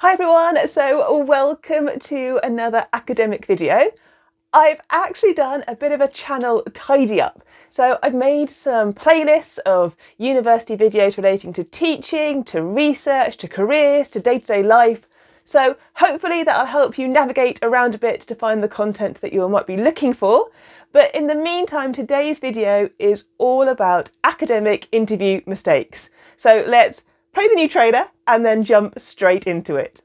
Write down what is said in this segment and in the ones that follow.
Hi everyone, so welcome to another academic video. I've actually done a bit of a channel tidy up. So I've made some playlists of university videos relating to teaching, to research, to careers, to day-to-day life. So hopefully that'll help you navigate around a bit to find the content that you might be looking for. But in the meantime, today's video is all about academic interview mistakes. So let's play the new trailer and then jump straight into it.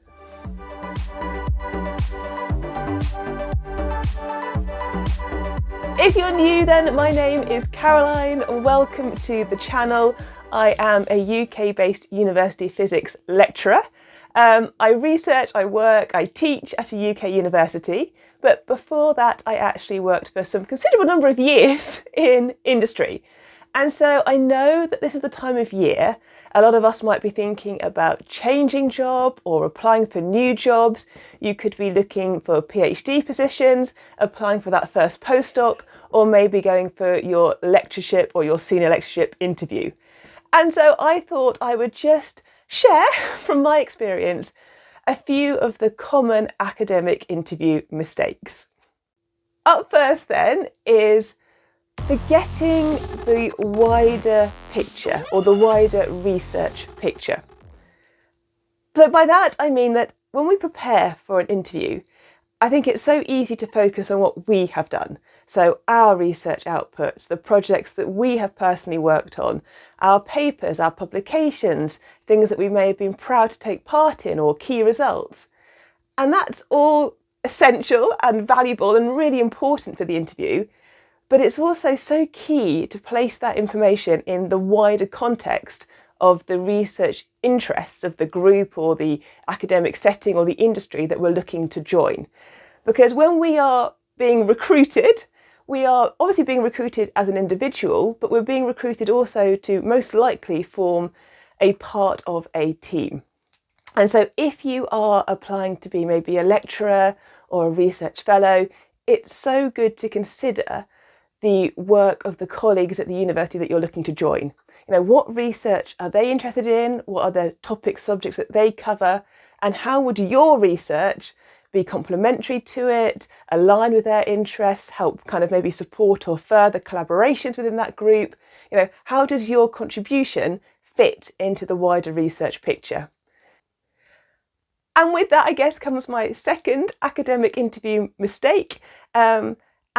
If you're new then, my name is Caroline. Welcome to the channel. I am a UK-based university physics lecturer. I research, I work, I teach at a UK university, but before that I actually worked for some considerable number of years in industry. And so I know that this is the time of year a lot of us might be thinking about changing job or applying for new jobs. You could be looking for PhD positions, applying for that first postdoc, or maybe going for your lectureship or your senior lectureship interview. And so I thought I would just share from my experience a few of the common academic interview mistakes. Up first then is forgetting the wider picture or the wider research picture. So by that I mean that when we prepare for an interview, I think it's so easy to focus on what we have done. So our research outputs, the projects that we have personally worked on, our papers, our publications, things that we may have been proud to take part in or key results. And that's all essential and valuable and really important for the interview. But it's also so key to place that information in the wider context of the research interests of the group or the academic setting or the industry that we're looking to join. Because when we are being recruited, we are obviously being recruited as an individual, but we're being recruited also to most likely form a part of a team. And so if you are applying to be maybe a lecturer or a research fellow, it's so good to consider the work of the colleagues at the university that you're looking to join. You know, what research are they interested in? What are the topic subjects that they cover? And how would your research be complementary to it, align with their interests, help kind of maybe support or further collaborations within that group? You know, how does your contribution fit into the wider research picture? And with that, I guess, comes my second academic interview mistake.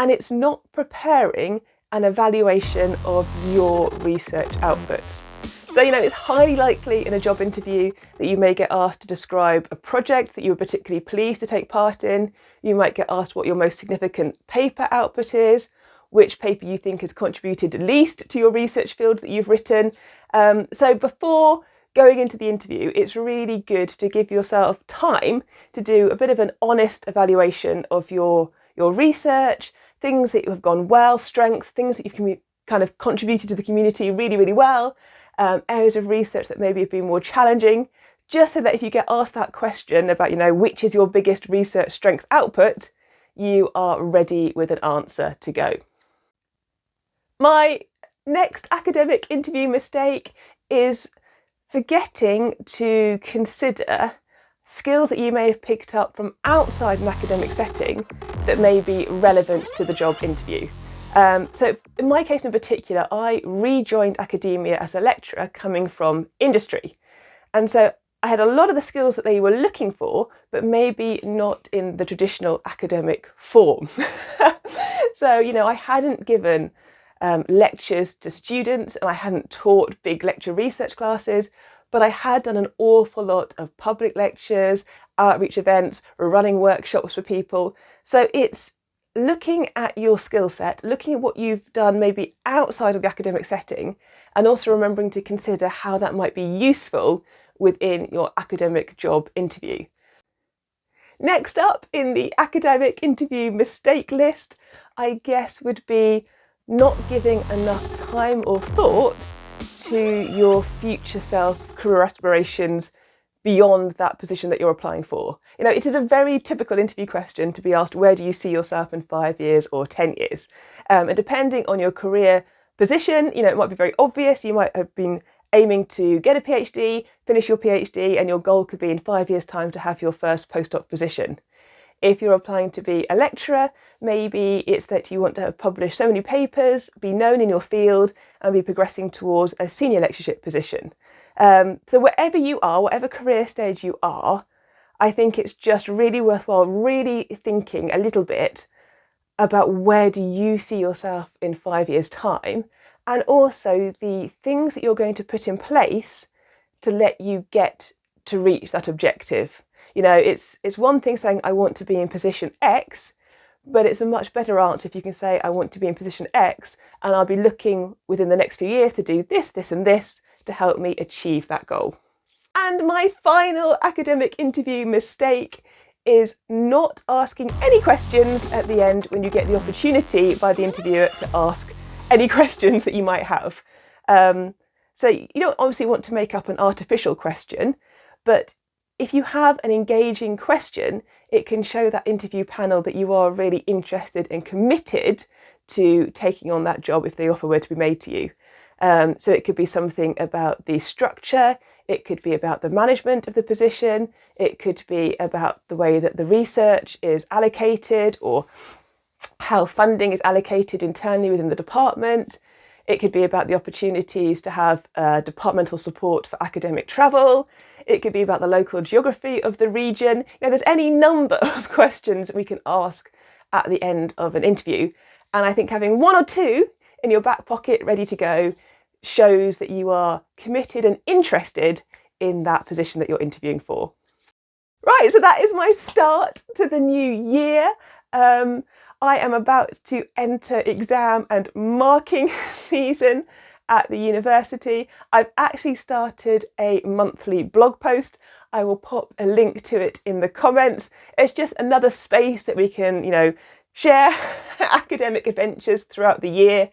And it's not preparing an evaluation of your research outputs. So, you know, it's highly likely in a job interview that you may get asked to describe a project that you were particularly pleased to take part in. You might get asked what your most significant paper output is, which paper you think has contributed least to your research field that you've written. So before going into the interview, it's really good to give yourself time to do a bit of an honest evaluation of your research, things that have gone well, strengths, things that you've kind of contributed to the community really, really well, areas of research that maybe have been more challenging, just so that if you get asked that question about, you know, which is your biggest research strength output, you are ready with an answer to go. My next academic interview mistake is forgetting to consider skills that you may have picked up from outside an academic setting that may be relevant to the job interview. So in my case in particular, I rejoined academia as a lecturer coming from industry. And so I had a lot of the skills that they were looking for, but maybe not in the traditional academic form. So, you know, I hadn't given lectures to students and I hadn't taught big lecture research classes, but I had done an awful lot of public lectures, outreach events, running workshops for people. So it's looking at your skill set, looking at what you've done maybe outside of the academic setting, and also remembering to consider how that might be useful within your academic job interview. Next up in the academic interview mistake list, I guess would be not giving enough time or thought to your future self, career aspirations beyond that position that you're applying for. You know, it is a very typical interview question to be asked, where do you see yourself in 5 years or 10 years? And depending on your career position, you know, it might be very obvious. You might have been aiming to get a PhD, finish your PhD, and your goal could be in 5 years' time to have your first postdoc position. If you're applying to be a lecturer, maybe it's that you want to have published so many papers, be known in your field, and be progressing towards a senior lectureship position. So wherever you are, whatever career stage you are, I think it's just really worthwhile really thinking a little bit about where do you see yourself in 5 years' time, and also the things that you're going to put in place to let you get to reach that objective. You know, it's one thing saying I want to be in position X, but it's a much better answer if you can say I want to be in position X and I'll be looking within the next few years to do this, this and this to help me achieve that goal. And my final academic interview mistake is not asking any questions at the end when you get the opportunity by the interviewer to ask any questions that you might have. So you don't obviously want to make up an artificial question, but if you have an engaging question, it can show that interview panel that you are really interested and committed to taking on that job if the offer were to be made to you. So it could be something about the structure, it could be about the management of the position, it could be about the way that the research is allocated or how funding is allocated internally within the department. It could be about the opportunities to have departmental support for academic travel. It could be about the local geography of the region. You know, there's any number of questions we can ask at the end of an interview. And I think having one or two in your back pocket ready to go shows that you are committed and interested in that position that you're interviewing for. Right, so that is my start to the new year. I am about to enter exam and marking season at the university. I've actually started a monthly blog post. I will pop a link to it in the comments. It's just another space that we can, you know, share academic adventures throughout the year.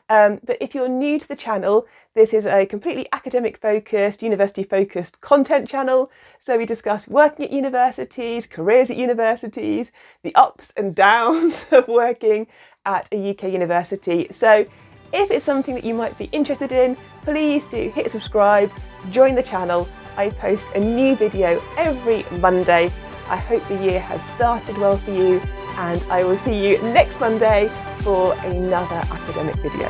But if you're new to the channel, this is a completely academic focused, university focused content channel. So we discuss working at universities, careers at universities, the ups and downs of working at a UK university. So if it's something that you might be interested in, please do hit subscribe, join the channel. I post a new video every Monday. I hope the year has started well for you, and I will see you next Monday for another academic video.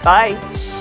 Bye.